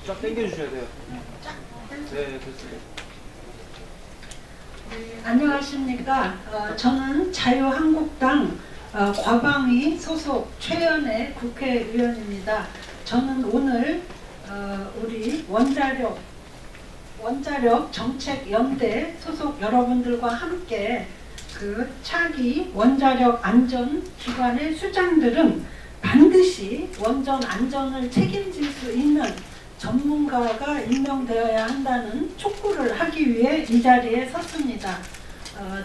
쫙 당겨주셔야 돼요. 네, 됐습니다. 네, 안녕하십니까. 저는 자유한국당 과방위 소속 최연애 국회의원입니다. 저는 오늘 우리 원자력 정책연대 소속 여러분들과 함께 그 차기 원자력 안전기관의 수장들은 반드시 원전 안전을 책임질 수 있는 전문가가 임명되어야 한다는 촉구를 하기 위해 이 자리에 섰습니다.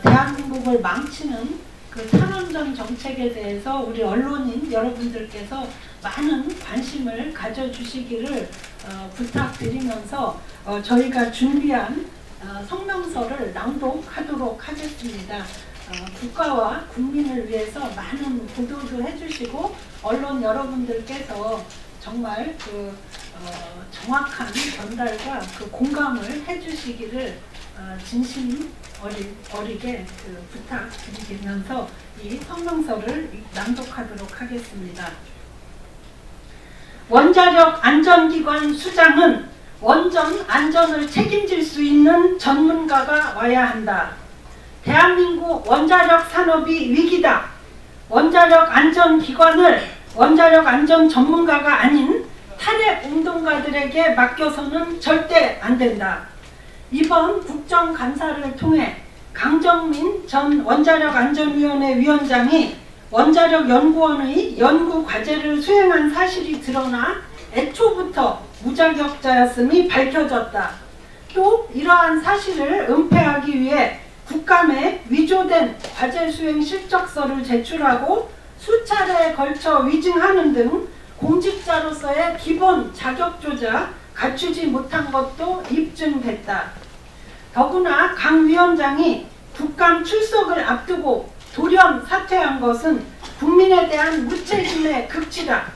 대한민국을 망치는 그 탈원전 정책에 대해서 우리 언론인 여러분들께서 많은 관심을 가져주시기를 부탁드리면서 저희가 준비한 성명서를 낭독하도록 하겠습니다. 국가와 국민을 위해서 많은 보도도 해주시고 언론 여러분들께서 정말 정확한 전달과 그 공감을 해주시기를 진심 어리게 부탁드리면서 이 성명서를 낭독하도록 하겠습니다. 원자력 안전기관 수장은 원전 안전을 책임질 수 있는 전문가가 와야 한다. 대한민국 원자력 산업이 위기다. 원자력 안전기관을 원자력 안전 전문가가 아닌 탈핵 운동가들에게 맡겨서는 절대 안 된다. 이번 국정감사를 통해 강정민 전 원자력안전위원회 위원장이 원자력연구원의 연구과제를 수행한 사실이 드러나 애초부터 무자격자였음이 밝혀졌다. 또 이러한 사실을 은폐하기 위해 국감에 위조된 과제 수행 실적서를 제출하고 수차례에 걸쳐 위증하는 등 공직자로서의 기본 자격조차 갖추지 못한 것도 입증됐다. 더구나 강 위원장이 국감 출석을 앞두고 돌연 사퇴한 것은 국민에 대한 무책임의 극치다.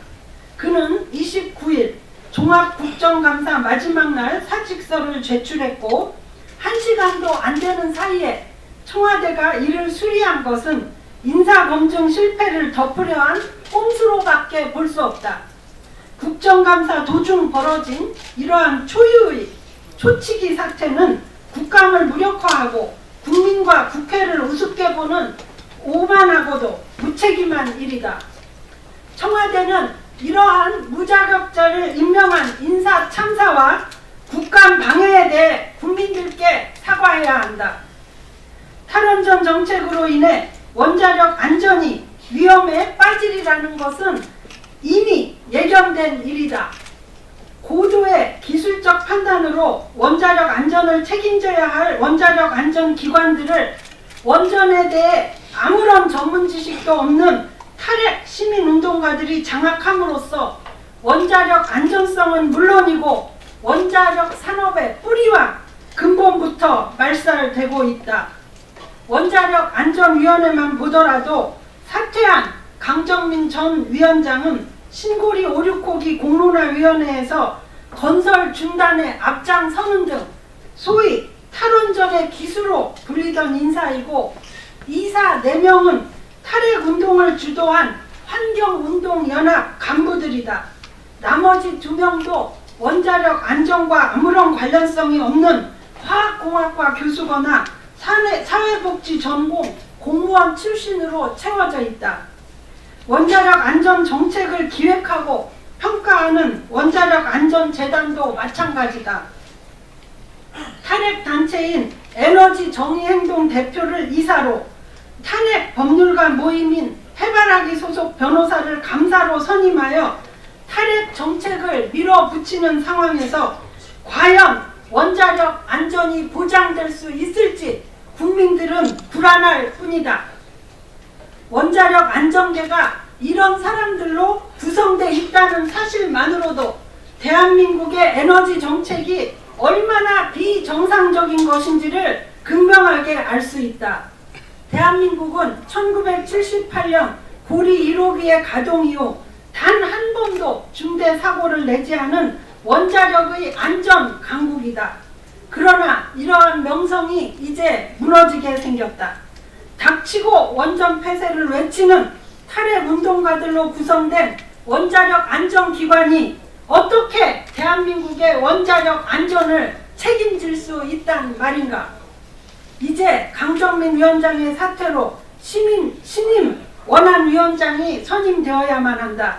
그는 29일 종합국정감사 마지막 날 사직서를 제출했고 1시간도 안 되는 사이에 청와대가 이를 수리한 것은 인사검증 실패를 덮으려 한 꼼수로밖에 볼 수 없다. 국정감사 도중 벌어진 이러한 초유의 초치기 사태는 국감을 무력화하고 국민과 국회를 우습게 보는 오만하고도 무책임한 일이다. 청와대는 이러한 무자격자를 임명한 인사 참사와 국감 방해에 대해 국민들께 사과해야 한다. 탈원전 정책으로 인해 원자력 안전이 위험에 빠지리라는 것은 이미 예견된 일이다. 고도의 기술적 판단으로 원자력 안전을 책임져야 할 원자력 안전 기관들을 원전에 대해 아무런 전문 지식도 없는 탈핵 시민운동가들이 장악함으로써 원자력 안전성은 물론이고 원자력 산업의 뿌리와 근본부터 말살되고 있다. 원자력 안전위원회만 보더라도 사퇴한 강정민 전 위원장은 신고리 569기 공론화위원회에서 건설 중단에 앞장서는 등 소위 탈원전의 기수로 불리던 인사이고 이사 4명은 탈핵운동을 주도한 환경운동연합 간부들이다. 나머지 2명도 원자력 안전과 아무런 관련성이 없는 화학공학과 교수거나 사회복지 전공 공무원 출신으로 채워져 있다. 원자력 안전 정책을 기획하고 평가하는 원자력 안전재단도 마찬가지다. 탈핵 단체인 에너지 정의행동 대표를 이사로 탄핵 법률가 모임인 해바라기 소속 변호사를 감사로 선임하여 탈핵 정책을 밀어붙이는 상황에서 과연 원자력 안전이 보장될 수 있을지 국민들은 불안할 뿐이다. 원자력 안전계가 이런 사람들로 구성되어 있다는 사실만으로도 대한민국의 에너지 정책이 얼마나 비정상적인 것인지를 극명하게 알 수 있다. 대한민국은 1978년 고리 1호기의 가동 이후 단 한 번도 중대 사고를 내지 않은 원자력의 안전 강국이다. 그러나 이러한 명성이 이제 무너지게 생겼다. 닥치고 원전 폐쇄를 외치는 탈핵 운동가들로 구성된 원자력 안전기관이 어떻게 대한민국의 원자력 안전을 책임질 수 있단 말인가? 이제 강정민 위원장의 사퇴로 신임 원안위원장이 선임되어야만 한다.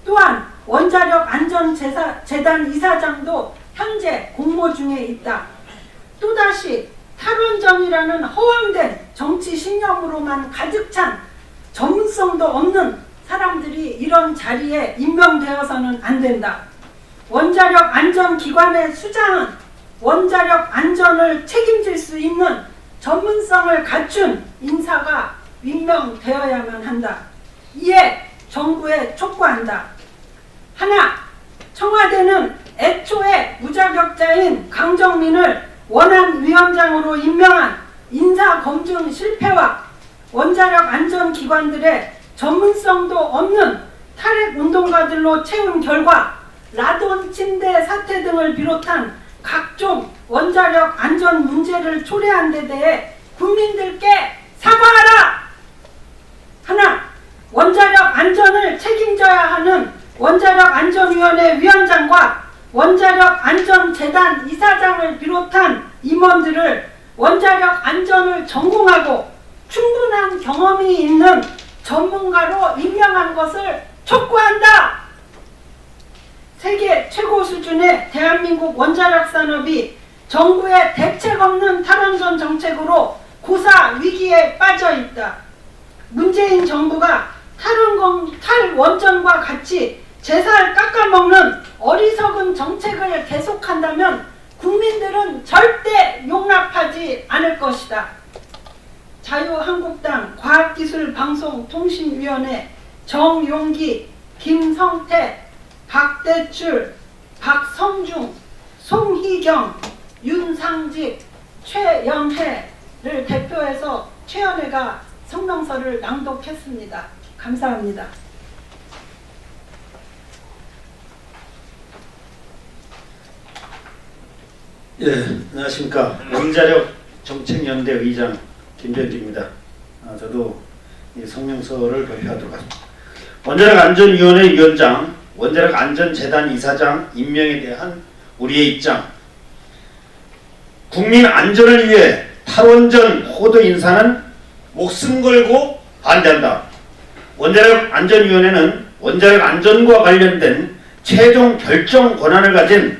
또한 원자력 안전재단 이사장도 현재 공모 중에 있다. 또다시 탈원전이라는 허황된 정치 신념으로만 가득 찬 전문성도 없는 사람들이 이런 자리에 임명되어서는 안 된다. 원자력 안전기관의 수장은 원자력 안전을 책임질 수 있는 전문성을 갖춘 인사가 임명되어야만 한다. 이에 정부에 촉구한다. 하나, 청와대는 애초에 무자격자인 강정민을 원안위원장으로 임명한 인사검증 실패와 원자력 안전기관들의 전문성도 없는 탈핵 운동가들로 채운 결과 라돈 침대 사태 등을 비롯한 각종 원자력 안전 문제를 초래한 데 대해 국민들께 사과하라! 하나, 원자력 안전을 책임져야 하는 원자력안전위원회 위원장과 원자력안전재단 이사장을 비롯한 임원들을 원자력 안전을 전공하고 충분한 경험이 있는 전문가로 임명한 것을 촉구한다. 세계 최고 수준의 대한민국 원자력 산업이 정부의 대책 없는 탈원전 정책으로 고사 위기에 빠져 있다. 문재인 정부가 탈원전과 같이 제살 깎아먹는 어리석은 정책을 계속한다면 국민들은 절대 용납하지 않을 것이다. 자유한국당 과학기술방송통신위원회 정용기, 김성태, 박대출, 박성중, 송희경, 윤상직, 최연혜를 대표해서 최연혜가 성명서를 낭독했습니다. 감사합니다. 예, 안녕하십니까. 원자력 정책연대 의장 김병기입니다. 저도 이 성명서를 발표하도록 하겠습니다. 원자력 안전위원회 위원장, 원자력 안전재단 이사장 임명에 대한 우리의 입장. 국민 안전을 위해 탈원전 호도 인사는 목숨 걸고 반대한다. 원자력 안전위원회는 원자력 안전과 관련된 최종 결정 권한을 가진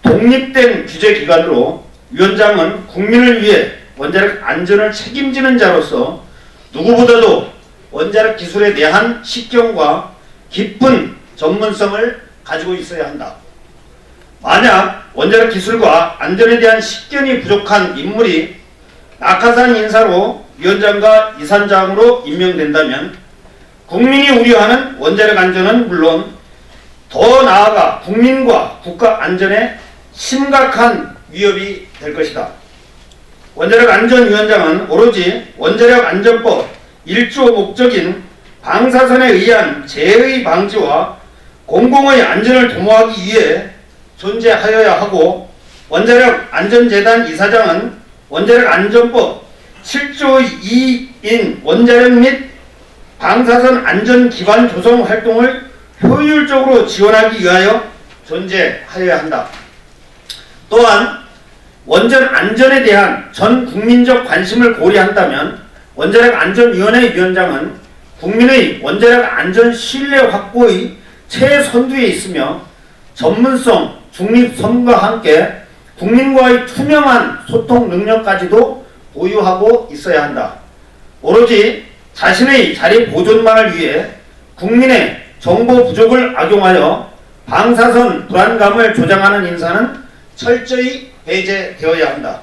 독립된 규제기관으로 위원장은 국민을 위해 원자력 안전을 책임지는 자로서 누구보다도 원자력 기술에 대한 식견과 깊은 전문성을 가지고 있어야 한다. 만약 원자력 기술과 안전에 대한 식견이 부족한 인물이 낙하산 인사로 위원장과 이사장으로 임명된다면 국민이 우려하는 원자력 안전은 물론 더 나아가 국민과 국가 안전에 심각한 위협이 될 것이다. 원자력 안전위원장은 오로지 원자력 안전법 1조 목적인 방사선에 의한 재해 방지와 공공의 안전을 도모하기 위해 존재하여야 하고, 원자력 안전재단 이사장은 원자력 안전법 7조 2인 원자력 및 방사선 안전 기반 조성 활동을 효율적으로 지원하기 위하여 존재하여야 한다. 또한 원전 안전에 대한 전 국민적 관심을 고려한다면 원자력 안전위원회 위원장은 국민의 원자력 안전 신뢰 확보의 최선두에 있으며 전문성, 중립성과 함께 국민과의 투명한 소통 능력까지도 보유하고 있어야 한다. 오로지 자신의 자리 보존만을 위해 국민의 정보 부족을 악용하여 방사선 불안감을 조장하는 인사는 철저히 배제되어야 한다.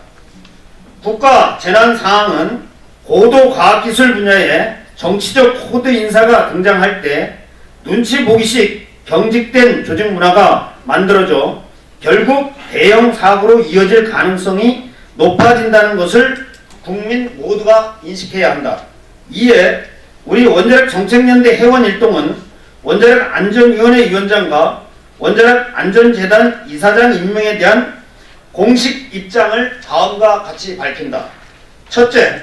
국가 재난 상황은 고도 과학기술 분야에 정치적 코드 인사가 등장할 때 눈치 보기식 경직된 조직 문화가 만들어져 결국 대형 사고로 이어질 가능성이 높아진다는 것을 국민 모두가 인식해야 한다. 이에 우리 원자력 정책연대 회원 일동은 원자력 안전위원회 위원장과 원자력 안전재단 이사장 임명에 대한 공식 입장을 다음과 같이 밝힌다. 첫째,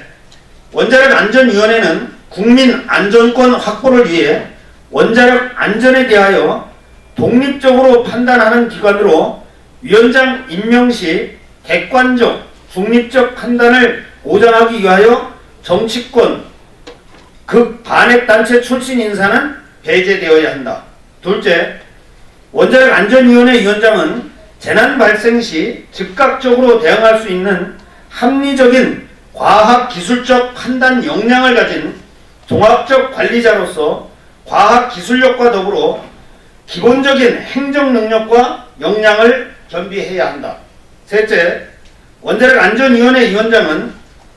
원자력 안전위원회는 국민 안전권 확보를 위해 원자력 안전에 대하여 독립적으로 판단하는 기관으로 위원장 임명 시 객관적, 중립적 판단을 보장하기 위하여 정치권, 극반핵단체 출신 인사는 배제되어야 한다. 둘째, 원자력 안전위원회 위원장은 재난 발생 시 즉각적으로 대응할 수 있는 합리적인 과학기술적 판단 역량을 가진 종합적 관리자로서 과학기술력과 더불어 기본적인 행정 능력과 역량을 겸비해야 한다. 셋째, 원자력 안전위원회 위원장은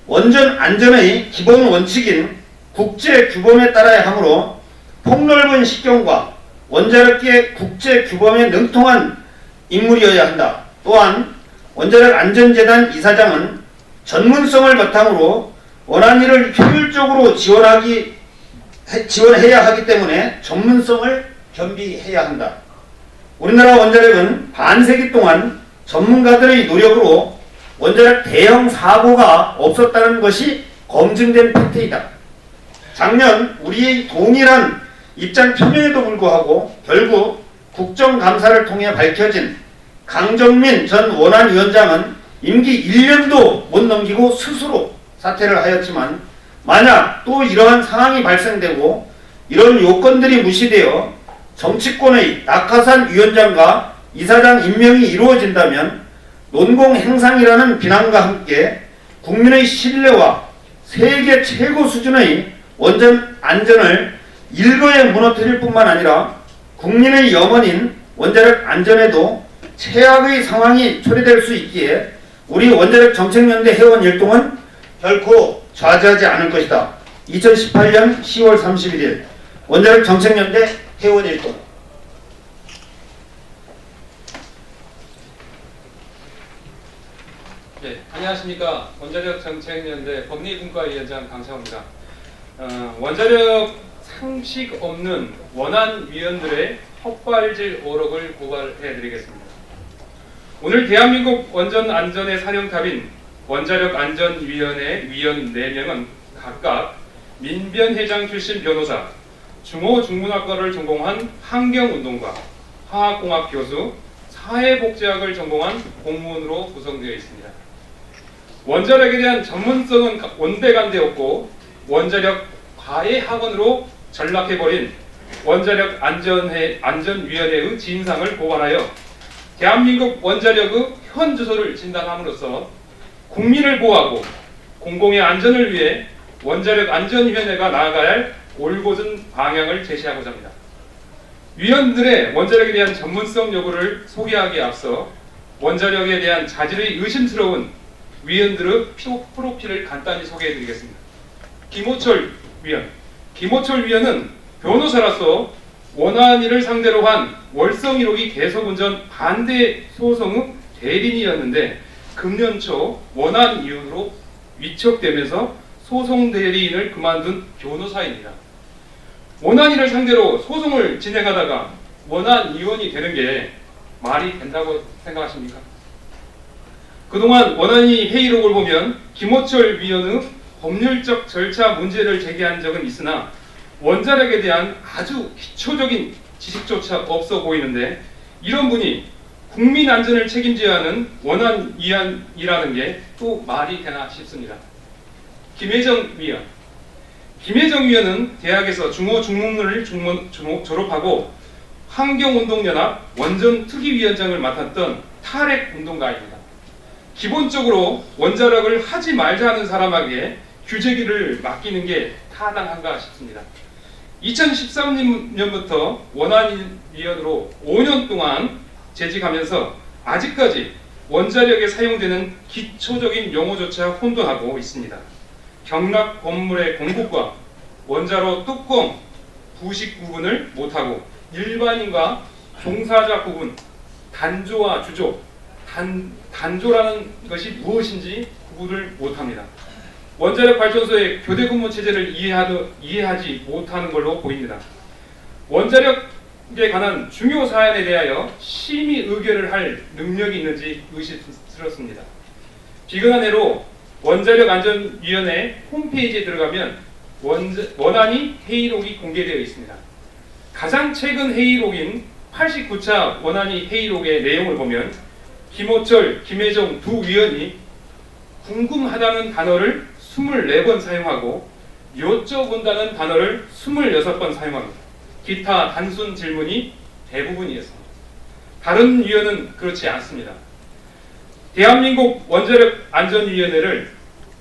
원전 안전의 기본 원칙인 국제 규범에 따라야 하므로 폭넓은 식견과 원자력계 국제 규범에 능통한 인물이어야 한다. 또한 원자력 안전재단 이사장은 전문성을 바탕으로 원안위를 효율적으로 지원해야 하기 때문에 전문성을 겸비해야 한다. 우리나라 원자력은 반세기 동안 전문가들의 노력으로 원자력 대형 사고가 없었다는 것이 검증된 팩트이다. 작년 우리의 동일한 입장 표명에도 불구하고 결국 국정감사를 통해 밝혀진 강정민 전 원안위원장은 임기 1년도 못 넘기고 스스로 사퇴를 하였지만, 만약 또 이러한 상황이 발생되고 이런 요건들이 무시되어 정치권의 낙하산 위원장과 이사장 임명이 이루어진다면 논공행상이라는 비난과 함께 국민의 신뢰와 세계 최고 수준의 원전 안전을 일거에 무너뜨릴 뿐만 아니라 국민의 염원인 원자력 안전에도 최악의 상황이 초래될 수 있기에 우리 원자력 정책연대 회원 일동은 결코 좌지하지 않을 것이다. 2018년 10월 31일 원자력 정책연대 회원 일동. 네, 안녕하십니까. 원자력 정책연대 법리분과위원장 강창호입니다. 원자력 상식 없는 원안위원들의 헛발질 오록을 고발해드리겠습니다. 오늘 대한민국 원전 안전의 사령탑인 원자력안전위원회 위원 4명은 각각 민변회장 출신 변호사, 중호중문학과를 전공한 환경운동가, 화학공학 교수, 사회복지학을 전공한 공무원으로 구성되어 있습니다. 원자력에 대한 전문성은 온데간데없고 원자력 과외학원으로 전락해버린 원자력 안전위원회의 진상을 고발하여 대한민국 원자력의 현 주소를 진단함으로써 국민을 보호하고 공공의 안전을 위해 원자력 안전위원회가 나아가야 할 올곧은 방향을 제시하고자 합니다. 위원들의 원자력에 대한 전문성 여부를 소개하기에 앞서 원자력에 대한 자질의 의심스러운 위원들의 프로필을 간단히 소개해드리겠습니다. 김호철 위원. 김호철 위원은 변호사로서 원안위를 상대로 한 월성 1호기 계속운전 반대 소송의 대리인이었는데 금년 초 원안위원으로 위촉되면서 소송 대리인을 그만둔 변호사입니다. 원안위를 상대로 소송을 진행하다가 원안위원이 되는 게 말이 된다고 생각하십니까? 그동안 원안위 회의록을 보면 김호철 위원의 법률적 절차 문제를 제기한 적은 있으나 원자력에 대한 아주 기초적인 지식조차 없어 보이는데, 이런 분이 국민 안전을 책임져야 하는 원안위원이라는 게 또 말이 되나 싶습니다. 김혜정 위원. 김혜정 위원은 대학에서 중호중문을 졸업하고 환경운동연합 원전특위위원장을 맡았던 탈핵운동가입니다. 기본적으로 원자력을 하지 말자 하는 사람에게 규제기를 맡기는 게 타당한가 싶습니다. 2013년부터 원안위원으로 5년 동안 재직하면서 아직까지 원자력에 사용되는 기초적인 용어조차 혼돈하고 있습니다. 경락 건물의 공급과 원자로 뚜껑, 부식 구분을 못하고 일반인과 종사자 구분, 단조와 주조, 단조라는 것이 무엇인지 구분을 못합니다. 원자력 발전소의 교대 근무 체제를 이해하지 못하는 걸로 보입니다. 원자력에 관한 중요 사안에 대하여 심의 의결을 할 능력이 있는지 의심스럽습니다. 비근한 해로 원자력안전위원회 홈페이지에 들어가면 원안위 회의록이 공개되어 있습니다. 가장 최근 회의록인 89차 원안위 회의록의 내용을 보면 김호철, 김혜정 두 위원이 궁금하다는 단어를 24번 사용하고 여쭤본다는 단어를 26번 사용합니다. 기타 단순 질문이 대부분이었습니다. 다른 위원은 그렇지 않습니다. 대한민국 원자력 안전위원회를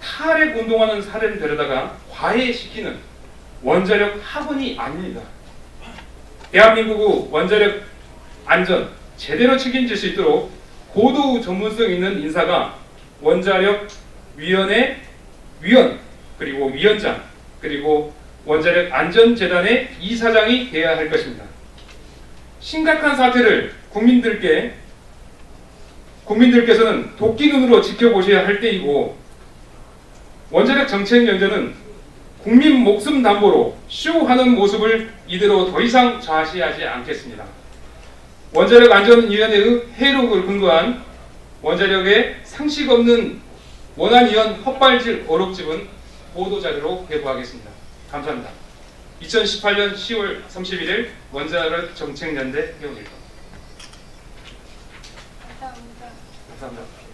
탈핵 운동하는 사례를 데려다가 과외시키는 원자력 학원이 아닙니다. 대한민국 원자력 안전 제대로 책임질 수 있도록 고도 전문성 있는 인사가 원자력 위원회 위원 그리고 위원장 그리고 원자력 안전재단의 이사장이 되어야 할 것입니다. 심각한 사태를 국민들께서는 도끼 눈으로 지켜보셔야 할 때이고 원자력 정책연대는 국민 목숨 담보로 쇼하는 모습을 이대로 더 이상 좌시하지 않겠습니다. 원자력 안전위원회의 회의록을 근거한 원자력의 상식 없는 원안위원 헛발질 어록집은 보도자료로 배부하겠습니다. 감사합니다. 2018년 10월 31일 원자력 정책연대 회원입니다. 감사합니다.